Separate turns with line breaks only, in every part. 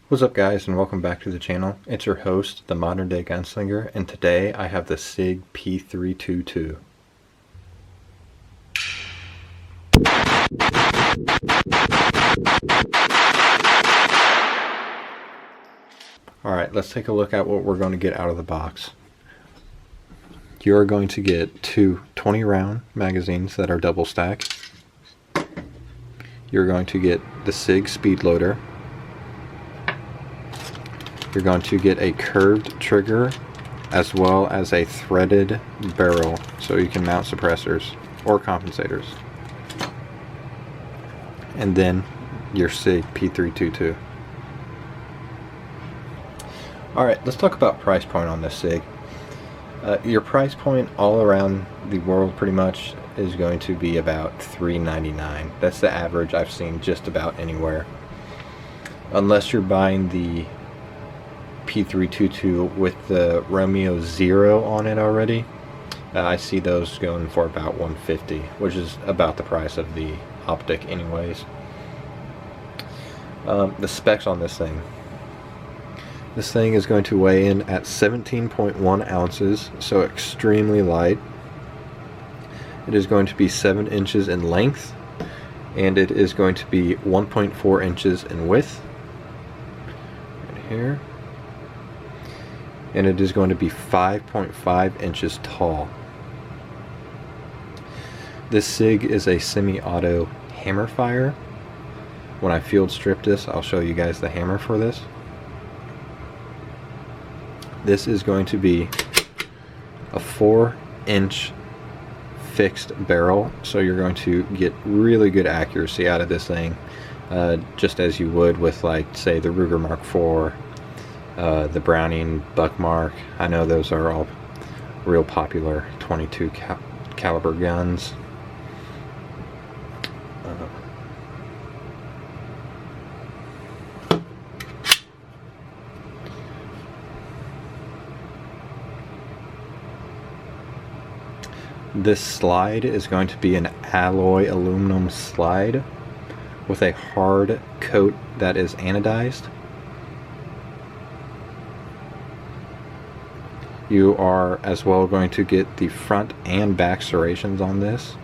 What's up guys, and welcome back to the channel. It's your host, the Modern Day Gunslinger, and today I have the SIG P322. Alright, let's take a look at what we're going to get out of the box. You're going to get two 20 round magazines that are double stack. You're going to get the SIG speed loader. You're going to get a curved trigger as well as a threaded barrel so you can mount suppressors or compensators. And then your SIG P322. Alright, let's talk about price point on this SIG. Your price point all around the world pretty much is going to be about $3.99. That's the average I've seen just about anywhere. Unless you're buying the P322 with the Romeo 0 on it already, I see those going for about $150, which is about the price of the optic anyways. The specs on this thing. This thing is going to weigh in at 17.1 ounces, so extremely light. It is going to be 7 inches in length, and it is going to be 1.4 inches in width. Right here. And it is going to be 5.5 inches tall. This SIG is a semi-auto hammer fire. When I field strip this, I'll show you guys the hammer for this. This is going to be a 4-inch fixed barrel, so you're going to get really good accuracy out of this thing, just as you would with, like, say, the Ruger Mark IV, the Browning Buckmark. I know those are all real popular 22 caliber guns. This slide is going to be an alloy aluminum slide with a hard coat that is anodized. You are as well going to get the front and back serrations on this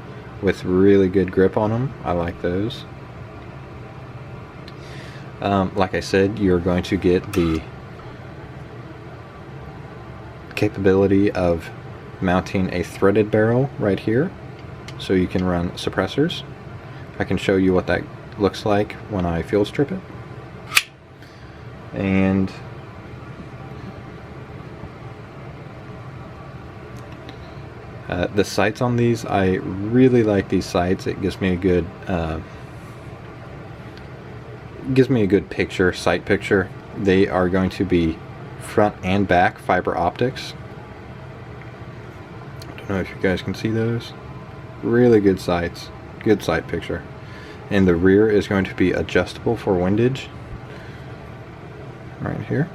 with really good grip on them. I like those. Like I said, you're going to get the capability of mounting a threaded barrel right here so you can run suppressors. I can show you what that looks like when I field strip it. And the sights on these, I really like these sights. It gives me a good picture, sight picture. They are going to be front and back fiber optics. I don't know if you guys can see those. Really good sights, good sight picture. And the rear is going to be adjustable for windage right here.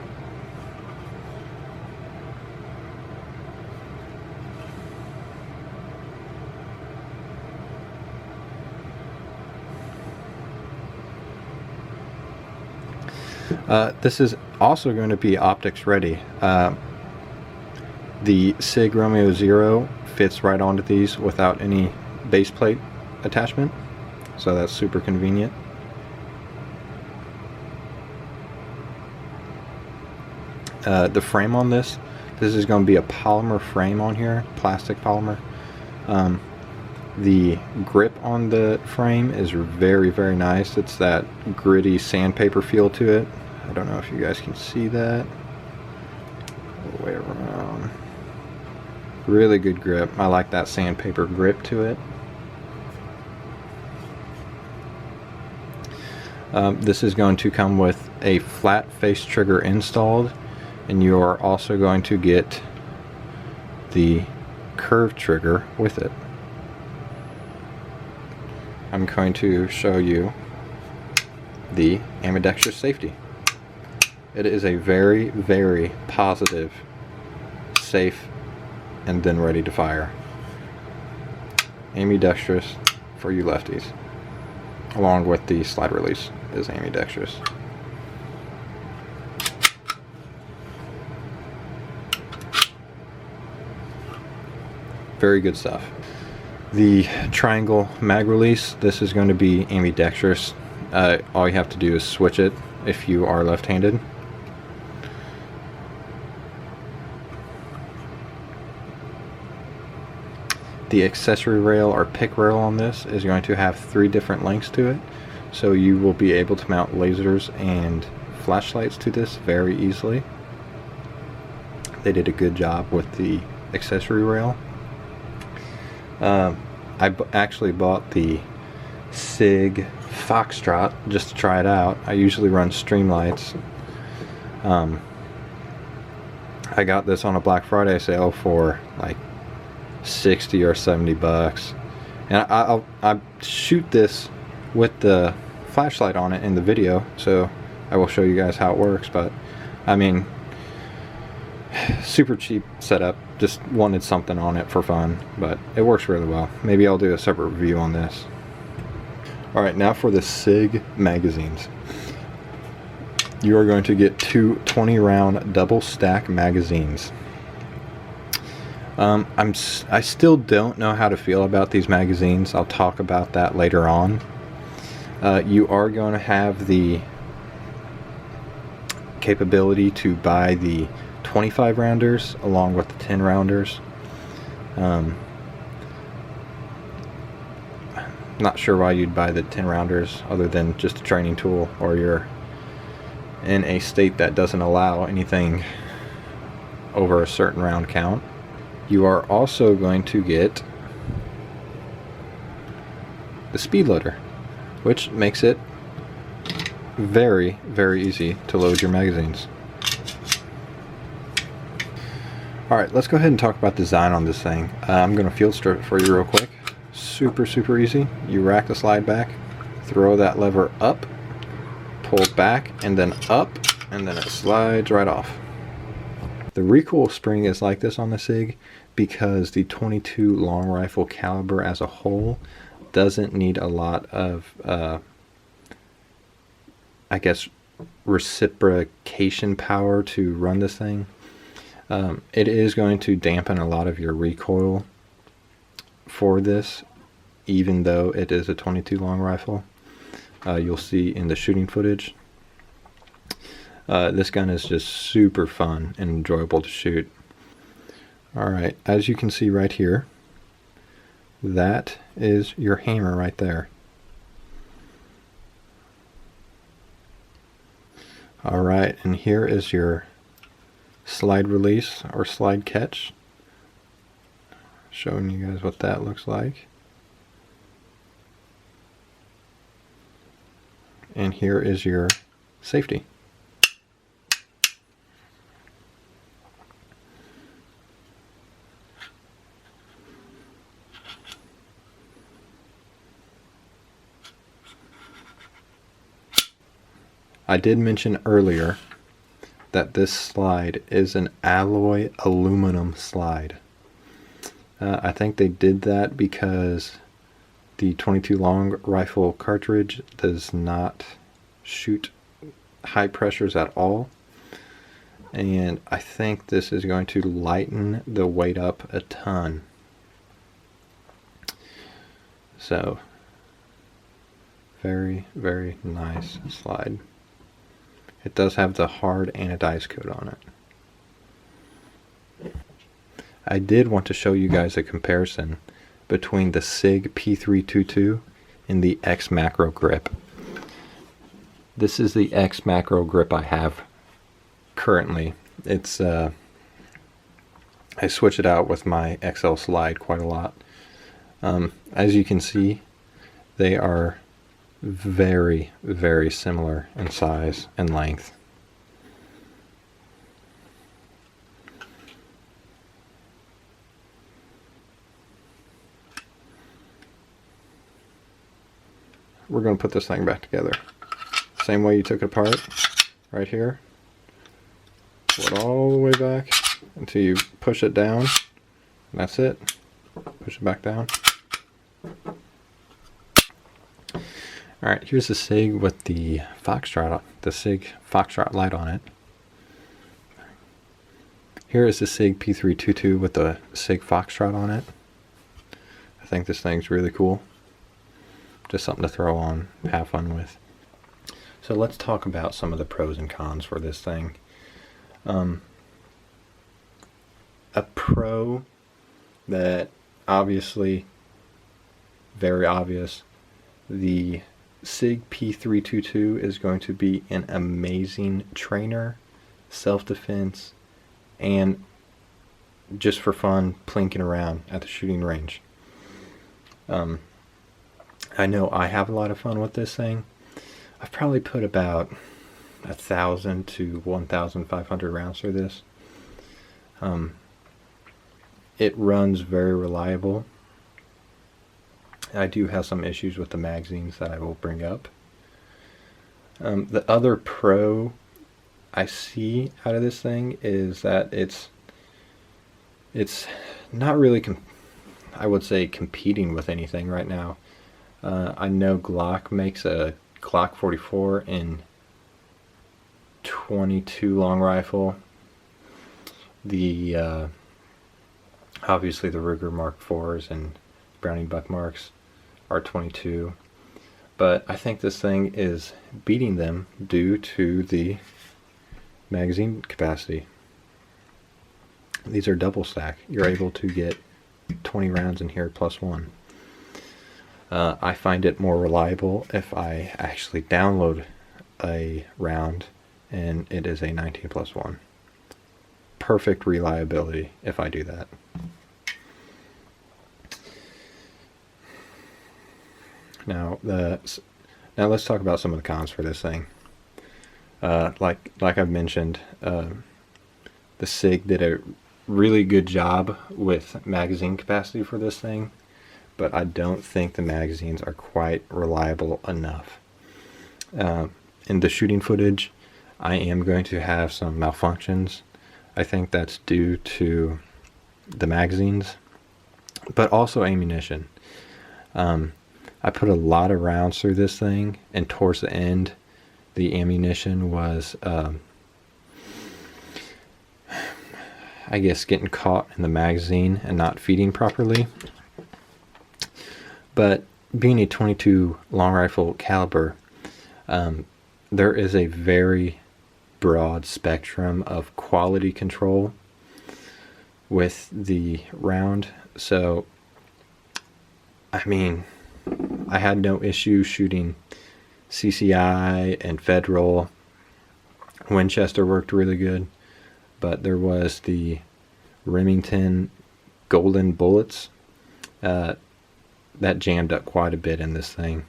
This is also going to be optics ready. The SIG Romeo 0 fits right onto these without any base plate attachment, so that's super convenient. The frame on this is going to be a polymer frame on here, plastic polymer. The grip on the frame is very, very nice. It's that gritty sandpaper feel to it. I don't know if you guys can see that. All the way around. Really good grip. I like that sandpaper grip to it. This is going to come with a flat face trigger installed, and you are also going to get the curved trigger with it. I'm going to show you the ambidextrous safety. It is a very, very positive, safe, and then ready to fire. Ambidextrous for you lefties. along with the slide release is ambidextrous. Very good stuff. The triangle mag release, this is going to be ambidextrous. All you have to do is switch it if you are left-handed. The accessory rail or pick rail on this is going to have 3 different lengths to it, so you will be able to mount lasers and flashlights to this very easily. They did a good job with the accessory rail. I actually bought the SIG Foxtrot just to try it out. I usually run Streamlights. I got this on a Black Friday sale for like 60 or 70 bucks, and I shoot this with the flashlight on it in the video, so I will show you guys how it works. But I mean, super cheap setup, just wanted something on it for fun, but it works really well. Maybe I'll do a separate review on this. Alright, now for the SIG magazines. You are going to get 2 20-round double stack magazines. I still don't know how to feel about these magazines. I'll talk about that later on. You are going to have the capability to buy the 25 rounders along with the 10 rounders. Not sure why you'd buy the 10 rounders other than just a training tool, or you're in a state that doesn't allow anything over a certain round count. You are also going to get the speed loader, which makes it very, very easy to load your magazines. Alright, let's go ahead and talk about design on this thing. I'm going to field strip it for you real quick. Super easy. You rack the slide back, throw that lever up, pull back, and then up, and then it slides right off. The recoil spring is like this on the SIG because the 22 long rifle caliber as a whole doesn't need a lot of, I guess, reciprocation power to run this thing. It is going to dampen a lot of your recoil for this, even though it is a 22 long rifle. You'll see in the shooting footage. This gun is just super fun and enjoyable to shoot. Alright, as you can see right here, that is your hammer right there. Alright, and here is your slide release or slide catch. Showing you guys what that looks like. And here is your safety. I did mention earlier that this slide is an alloy aluminum slide. I think they did that because the 22 long rifle cartridge does not shoot high pressures at all, and I think this is going to lighten the weight up a ton. So very nice slide. It does have the hard anodized coat on it. I did want to show you guys a comparison between the SIG P322 and the X Macro grip. This is the X Macro grip I have currently. It's I switch it out with my XL slide quite a lot. As you can see, they are very similar in size and length. We're going to put this thing back together. Same way you took it apart, right here. Pull it all the way back until you push it down. And that's it. Push it back down. Alright, here's the SIG with the Foxtrot, the SIG Foxtrot light on it. Here is the SIG P322 with the SIG Foxtrot on it. I think this thing's really cool. Just something to throw on, have fun with. So let's talk about some of the pros and cons for this thing. A pro that obviously, very obvious, the SIG P322 is going to be an amazing trainer, self-defense, and just for fun, plinking around at the shooting range. I know I have a lot of fun with this thing. I've probably put about 1,000 to 1,500 rounds through this. It runs very reliable. I do have some issues with the magazines that I will bring up. The other pro I see out of this thing is that it's not really, I would say, competing with anything right now. I know Glock makes a Glock 44 in 22 long rifle. The obviously the Ruger Mark IVs and Browning Buckmarks are 22, but I think this thing is beating them due to the magazine capacity. These are double stack. You're able to get 20 rounds in here plus one. I find it more reliable if I actually download a round and it is a 19 plus one. Perfect reliability if I do that. Now let's talk about some of the cons for this thing. Like I've mentioned, the SIG did a really good job with magazine capacity for this thing, but I don't think the magazines are quite reliable enough. In the shooting footage, I am going to have some malfunctions. I think that's due to the magazines, but also ammunition. I put a lot of rounds through this thing, and towards the end, the ammunition was, I guess, getting caught in the magazine and not feeding properly. But being a 22 long rifle caliber, there is a very broad spectrum of quality control with the round. So, I mean, I had no issue shooting CCI and Federal. Winchester worked really good, but there was the Remington Golden Bullets that jammed up quite a bit in this thing.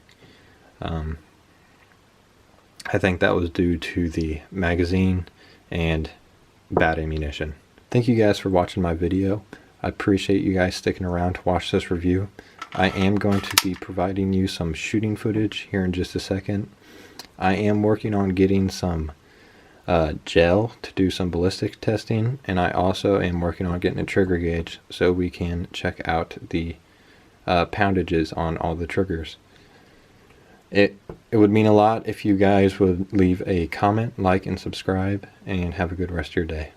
I think that was due to the magazine and bad ammunition. Thank you guys for watching my video. I appreciate you guys sticking around to watch this review. I am going to be providing you some shooting footage here in just a second. I am working on getting some gel to do some ballistic testing, and I also am working on getting a trigger gauge so we can check out the poundages on all the triggers. It would mean a lot if you guys would leave a comment, like, and subscribe, and have a good rest of your day.